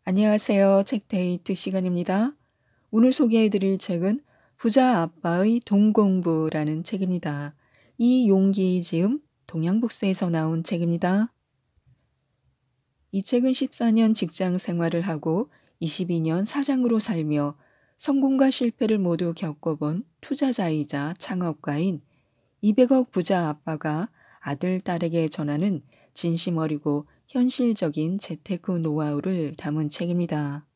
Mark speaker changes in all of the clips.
Speaker 1: 안녕하세요. 책데이트 시간입니다. 오늘 소개해드릴 책은 부자 아빠의 동공부라는 책입니다. 이용기 지음 동양북스에서 나온 책입니다. 이 책은 14년 직장 생활을 하고 22년 사장으로 살며 성공과 실패를 모두 겪어본 투자자이자 창업가인 200억 부자 아빠가 아들, 딸에게 전하는 진심 어리고 현실적인 재테크 노하우를 담은 책입니다.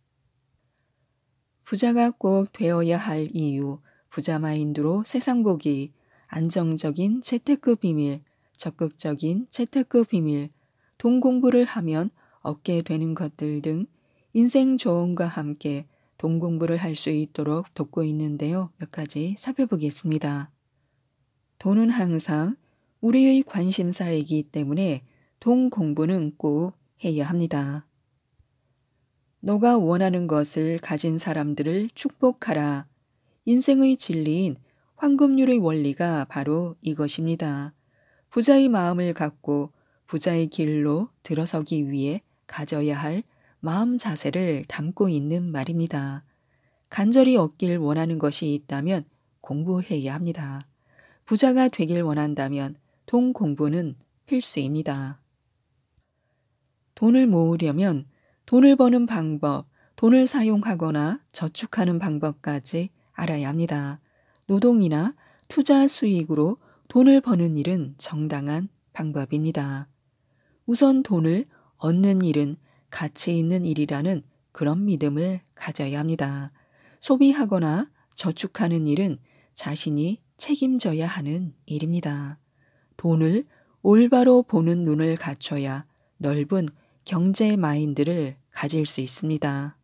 Speaker 1: 부자가 꼭 되어야 할 이유, 부자 마인드로 세상 보기, 안정적인 재테크 비밀, 적극적인 재테크 비밀, 돈 공부를 하면 얻게 되는 것들 등 인생 조언과 함께 돈 공부를 할 수 있도록 돕고 있는데요. 몇 가지 살펴보겠습니다. 돈은 항상 우리의 관심사이기 때문에 돈 공부는 꼭 해야 합니다. 너가 원하는 것을 가진 사람들을 축복하라. 인생의 진리인 황금률의 원리가 바로 이것입니다. 부자의 마음을 갖고 부자의 길로 들어서기 위해 가져야 할 마음 자세를 담고 있는 말입니다. 간절히 얻길 원하는 것이 있다면 공부해야 합니다. 부자가 되길 원한다면 돈 공부는 필수입니다. 돈을 모으려면 돈을 버는 방법, 돈을 사용하거나 저축하는 방법까지 알아야 합니다. 노동이나 투자 수익으로 돈을 버는 일은 정당한 방법입니다. 우선 돈을 얻는 일은 가치 있는 일이라는 그런 믿음을 가져야 합니다. 소비하거나 저축하는 일은 자신이 책임져야 하는 일입니다. 돈을 올바로 보는 눈을 갖춰야 넓은 경제 마인드를 가질 수 있습니다.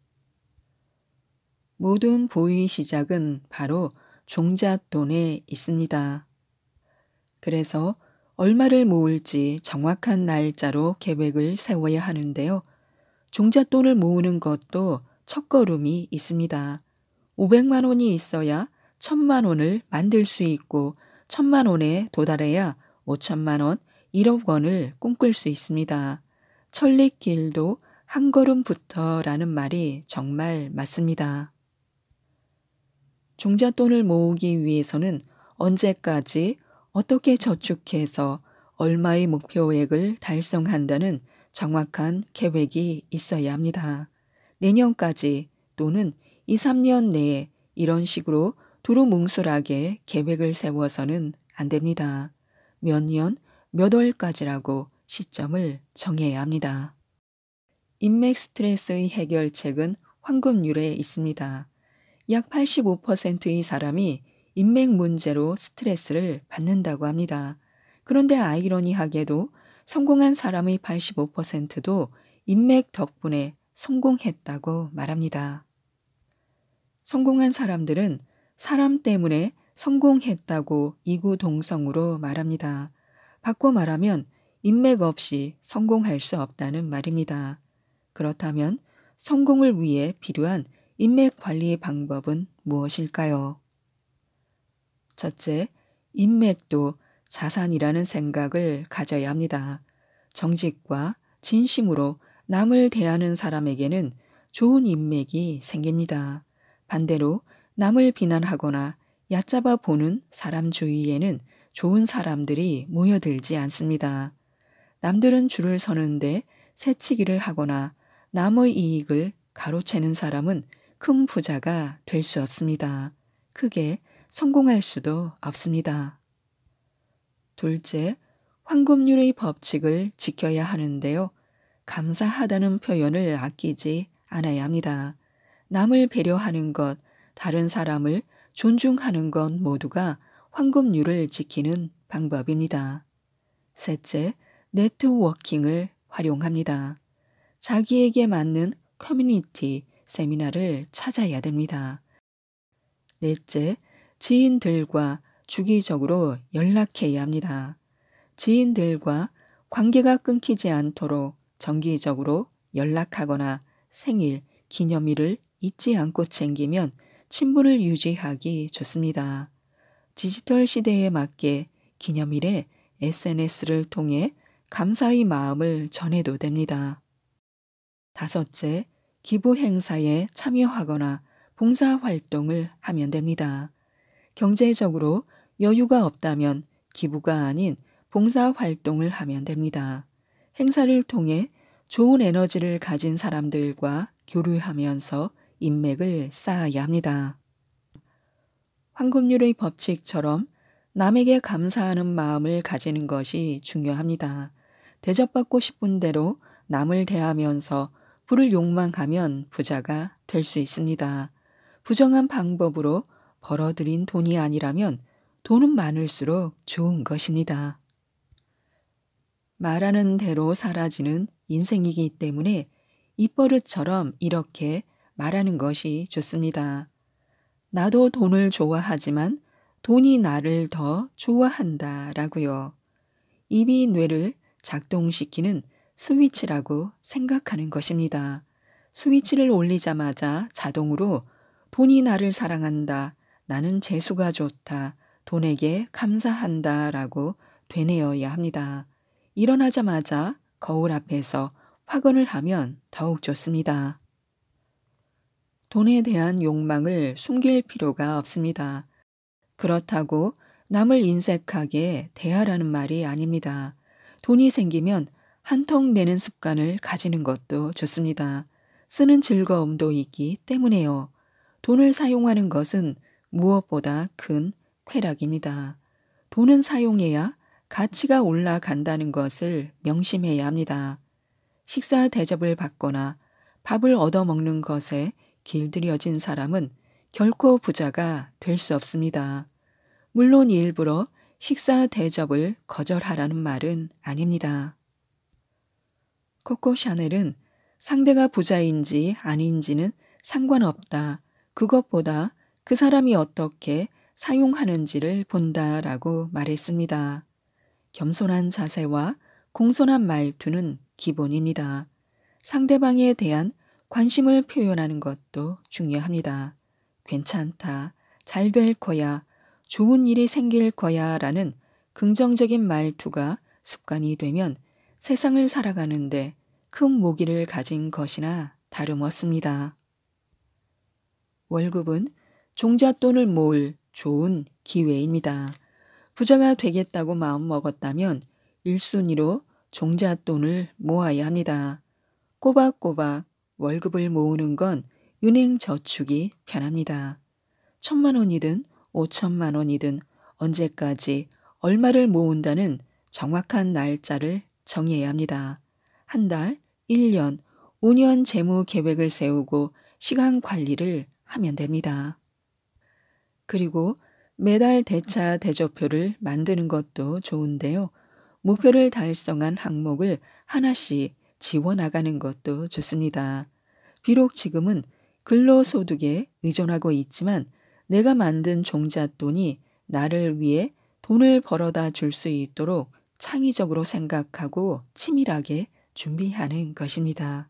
Speaker 1: 모든 부의 시작은 바로 종잣돈에 있습니다. 그래서 얼마를 모을지 정확한 날짜로 계획을 세워야 하는데요. 종잣돈을 모으는 것도 첫걸음이 있습니다. 500만 원이 있어야 1000만 원을 만들 수 있고 1000만 원에 도달해야 5천만 원, 1억 원을 꿈꿀 수 있습니다. 천리길도 한 걸음부터라는 말이 정말 맞습니다. 종잣돈을 모으기 위해서는 언제까지 어떻게 저축해서 얼마의 목표액을 달성한다는 정확한 계획이 있어야 합니다. 내년까지 또는 2, 3년 내에 이런 식으로 두루뭉술하게 계획을 세워서는 안 됩니다. 몇 년, 몇 월까지라고 시점을 정해야 합니다. 인맥 스트레스의 해결책은 황금률에 있습니다. 약 85%의 사람이 인맥 문제로 스트레스를 받는다고 합니다. 그런데 아이러니하게도 성공한 사람의 85%도 인맥 덕분에 성공했다고 말합니다. 성공한 사람들은 사람 때문에 성공했다고 이구동성으로 말합니다. 바꿔 말하면 인맥 없이 성공할 수 없다는 말입니다. 그렇다면 성공을 위해 필요한 인맥 관리 방법은 무엇일까요? 첫째, 인맥도 자산이라는 생각을 가져야 합니다. 정직과 진심으로 남을 대하는 사람에게는 좋은 인맥이 생깁니다. 반대로 남을 비난하거나 얕잡아 보는 사람 주위에는 좋은 사람들이 모여들지 않습니다. 남들은 줄을 서는데 새치기를 하거나 남의 이익을 가로채는 사람은 큰 부자가 될 수 없습니다. 크게 성공할 수도 없습니다. 둘째, 황금률의 법칙을 지켜야 하는데요. 감사하다는 표현을 아끼지 않아야 합니다. 남을 배려하는 것, 다른 사람을 존중하는 것 모두가 황금률을 지키는 방법입니다. 셋째, 네트워킹을 활용합니다. 자기에게 맞는 커뮤니티, 세미나를 찾아야 됩니다. 넷째, 지인들과 주기적으로 연락해야 합니다. 지인들과 관계가 끊기지 않도록 정기적으로 연락하거나 생일, 기념일을 잊지 않고 챙기면 친분을 유지하기 좋습니다. 디지털 시대에 맞게 기념일에 SNS를 통해 감사의 마음을 전해도 됩니다. 다섯째, 기부 행사에 참여하거나 봉사활동을 하면 됩니다. 경제적으로 여유가 없다면 기부가 아닌 봉사활동을 하면 됩니다. 행사를 통해 좋은 에너지를 가진 사람들과 교류하면서 인맥을 쌓아야 합니다. 황금률의 법칙처럼 남에게 감사하는 마음을 가지는 것이 중요합니다. 대접받고 싶은 대로 남을 대하면서 부를 욕망하면 부자가 될 수 있습니다. 부정한 방법으로 벌어들인 돈이 아니라면 돈은 많을수록 좋은 것입니다. 말하는 대로 사라지는 인생이기 때문에 입버릇처럼 이렇게 말하는 것이 좋습니다. 나도 돈을 좋아하지만 돈이 나를 더 좋아한다 라고요. 입이 뇌를 작동시키는 스위치라고 생각하는 것입니다. 스위치를 올리자마자 자동으로 돈이 나를 사랑한다, 나는 재수가 좋다, 돈에게 감사한다 라고 되뇌어야 합니다. 일어나자마자 거울 앞에서 확언을 하면 더욱 좋습니다. 돈에 대한 욕망을 숨길 필요가 없습니다. 그렇다고 남을 인색하게 대하라는 말이 아닙니다. 돈이 생기면 한턱 내는 습관을 가지는 것도 좋습니다. 쓰는 즐거움도 있기 때문에요. 돈을 사용하는 것은 무엇보다 큰 쾌락입니다. 돈은 사용해야 가치가 올라간다는 것을 명심해야 합니다. 식사 대접을 받거나 밥을 얻어먹는 것에 길들여진 사람은 결코 부자가 될 수 없습니다. 물론 일부러 식사 대접을 거절하라는 말은 아닙니다. 코코 샤넬은 상대가 부자인지 아닌지는 상관없다. 그것보다 그 사람이 어떻게 사용하는지를 본다라고 말했습니다. 겸손한 자세와 공손한 말투는 기본입니다. 상대방에 대한 관심을 표현하는 것도 중요합니다. 괜찮다, 잘 될 거야, 좋은 일이 생길 거야 라는 긍정적인 말투가 습관이 되면 세상을 살아가는데 큰 모기를 가진 것이나 다름없습니다. 월급은 종잣돈을 모을 좋은 기회입니다. 부자가 되겠다고 마음먹었다면 1순위로 종잣돈을 모아야 합니다. 꼬박꼬박 월급을 모으는 건 은행 저축이 편합니다. 1,000만 원이든 5천만 원이든 언제까지 얼마를 모은다는 정확한 날짜를 정해야 합니다. 한 달, 1년, 5년 재무 계획을 세우고 시간 관리를 하면 됩니다. 그리고 매달 대차 대조표를 만드는 것도 좋은데요. 목표를 달성한 항목을 하나씩 지워나가는 것도 좋습니다. 비록 지금은 근로소득에 의존하고 있지만 내가 만든 종잣돈이 나를 위해 돈을 벌어다 줄 수 있도록 창의적으로 생각하고 치밀하게 준비하는 것입니다.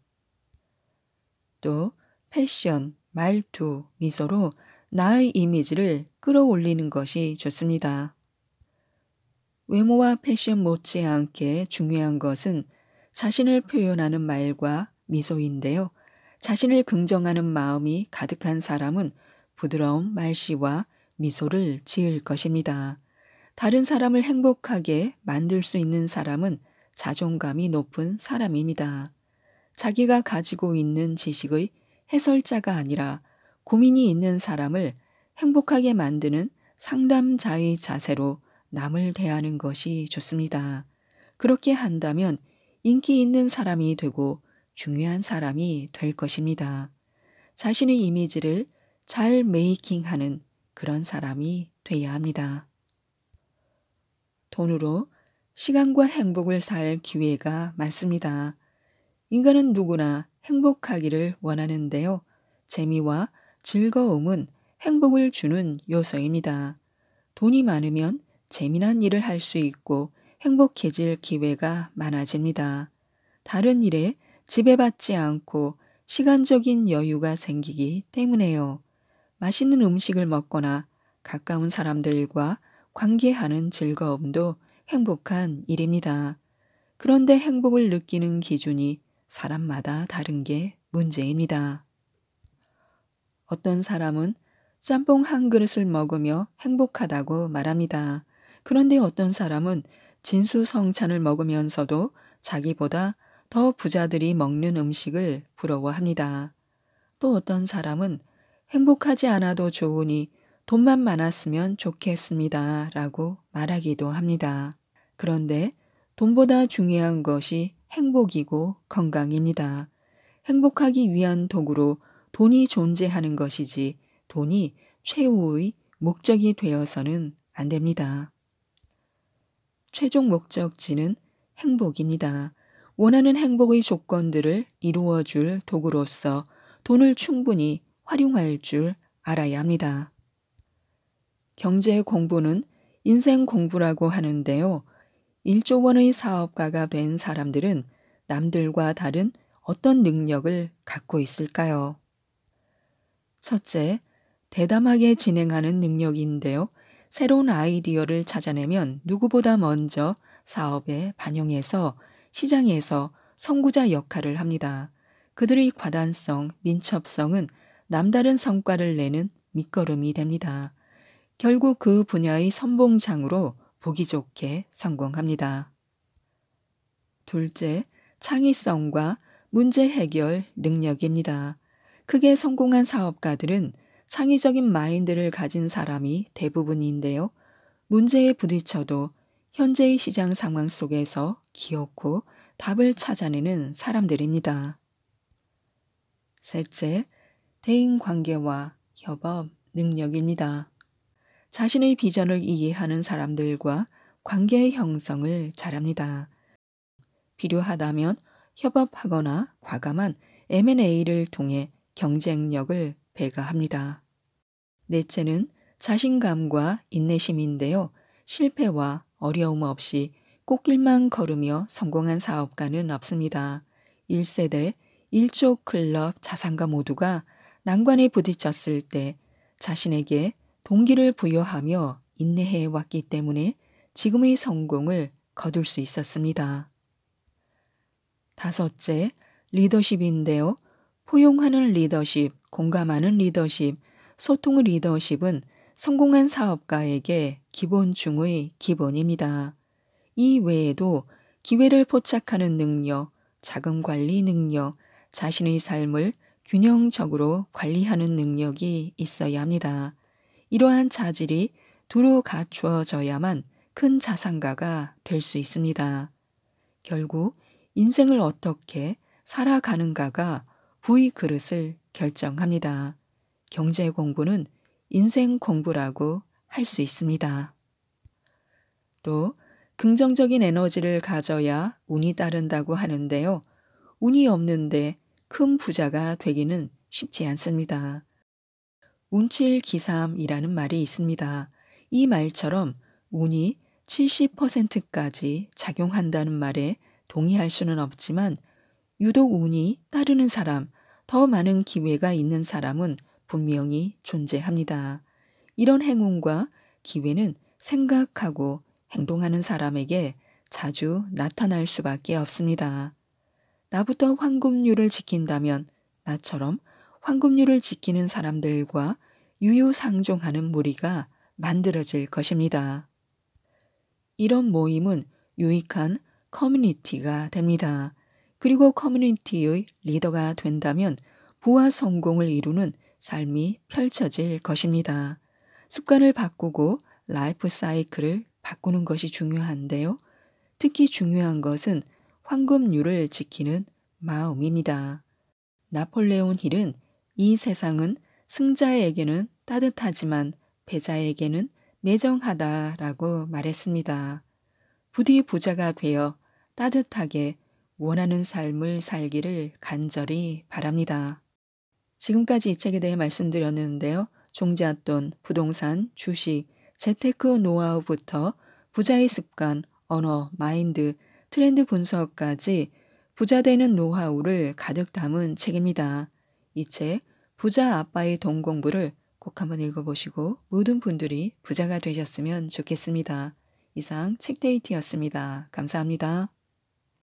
Speaker 1: 또 패션, 말투, 미소로 나의 이미지를 끌어올리는 것이 좋습니다. 외모와 패션 못지않게 중요한 것은 자신을 표현하는 말과 미소인데요. 자신을 긍정하는 마음이 가득한 사람은 부드러운 말씨와 미소를 지을 것입니다. 다른 사람을 행복하게 만들 수 있는 사람은 자존감이 높은 사람입니다. 자기가 가지고 있는 지식의 해설자가 아니라 고민이 있는 사람을 행복하게 만드는 상담자의 자세로 남을 대하는 것이 좋습니다. 그렇게 한다면 인기 있는 사람이 되고 중요한 사람이 될 것입니다. 자신의 이미지를 잘 메이킹하는 그런 사람이 돼야 합니다. 돈으로 시간과 행복을 살 기회가 많습니다. 인간은 누구나 행복하기를 원하는데요. 재미와 즐거움은 행복을 주는 요소입니다. 돈이 많으면 재미난 일을 할 수 있고 행복해질 기회가 많아집니다. 다른 일에 지배받지 않고 시간적인 여유가 생기기 때문에요. 맛있는 음식을 먹거나 가까운 사람들과 관계하는 즐거움도 행복한 일입니다. 그런데 행복을 느끼는 기준이 사람마다 다른 게 문제입니다. 어떤 사람은 짬뽕 한 그릇을 먹으며 행복하다고 말합니다. 그런데 어떤 사람은 진수성찬을 먹으면서도 자기보다 더 부자들이 먹는 음식을 부러워합니다. 또 어떤 사람은 행복하지 않아도 좋으니 돈만 많았으면 좋겠습니다. 라고 말하기도 합니다. 그런데 돈보다 중요한 것이 행복이고 건강입니다. 행복하기 위한 도구로 돈이 존재하는 것이지 돈이 최후의 목적이 되어서는 안 됩니다. 최종 목적지는 행복입니다. 원하는 행복의 조건들을 이루어줄 도구로서 돈을 충분히 활용할 줄 알아야 합니다. 경제 공부는 인생 공부라고 하는데요. 1조 원의 사업가가 된 사람들은 남들과 다른 어떤 능력을 갖고 있을까요? 첫째, 대담하게 진행하는 능력인데요. 새로운 아이디어를 찾아내면 누구보다 먼저 사업에 반영해서 시장에서 선구자 역할을 합니다. 그들의 과단성, 민첩성은 남다른 성과를 내는 밑거름이 됩니다. 결국 그 분야의 선봉장으로 보기 좋게 성공합니다. 둘째, 창의성과 문제 해결 능력입니다. 크게 성공한 사업가들은 창의적인 마인드를 가진 사람이 대부분인데요. 문제에 부딪혀도 현재의 시장 상황 속에서 기어코 답을 찾아내는 사람들입니다. 셋째, 대인관계와 협업 능력입니다. 자신의 비전을 이해하는 사람들과 관계 형성을 잘합니다. 필요하다면 협업하거나 과감한 M&A를 통해 경쟁력을 배가합니다. 넷째는 자신감과 인내심인데요. 실패와 어려움 없이 꽃길만 걸으며 성공한 사업가는 없습니다. 1세대 1조 클럽 자산가 모두가 난관에 부딪혔을 때 자신에게 동기를 부여하며 인내해 왔기 때문에 지금의 성공을 거둘 수 있었습니다. 다섯째, 리더십인데요. 포용하는 리더십, 공감하는 리더십, 소통의 리더십은 성공한 사업가에게 기본 중의 기본입니다. 이 외에도 기회를 포착하는 능력, 자금 관리 능력, 자신의 삶을 균형적으로 관리하는 능력이 있어야 합니다. 이러한 자질이 두루 갖추어져야만 큰 자산가가 될 수 있습니다. 결국 인생을 어떻게 살아가는가가 부의 그릇을 결정합니다. 경제 공부는 인생 공부라고 할 수 있습니다. 또 긍정적인 에너지를 가져야 운이 따른다고 하는데요. 운이 없는데 큰 부자가 되기는 쉽지 않습니다. 운칠기삼이라는 말이 있습니다. 이 말처럼 운이 70%까지 작용한다는 말에 동의할 수는 없지만 유독 운이 따르는 사람, 더 많은 기회가 있는 사람은 분명히 존재합니다. 이런 행운과 기회는 생각하고 행동하는 사람에게 자주 나타날 수밖에 없습니다. 나부터 황금률을 지킨다면 나처럼 황금률을 지키는 사람들과 유유상종하는 무리가 만들어질 것입니다. 이런 모임은 유익한 커뮤니티가 됩니다. 그리고 커뮤니티의 리더가 된다면 부와 성공을 이루는 삶이 펼쳐질 것입니다. 습관을 바꾸고 라이프 사이클을 바꾸는 것이 중요한데요. 특히 중요한 것은 황금률을 지키는 마음입니다. 나폴레온 힐은 이 세상은 승자에게는 따뜻하지만 패자에게는 매정하다라고 말했습니다. 부디 부자가 되어 따뜻하게 원하는 삶을 살기를 간절히 바랍니다. 지금까지 이 책에 대해 말씀드렸는데요. 종잣돈, 부동산, 주식, 재테크 노하우부터 부자의 습관, 언어, 마인드, 트렌드 분석까지 부자 되는 노하우를 가득 담은 책입니다. 이 책 부자 아빠의 돈 공부를 꼭 한번 읽어보시고 모든 분들이 부자가 되셨으면 좋겠습니다. 이상 책데이트였습니다. 감사합니다.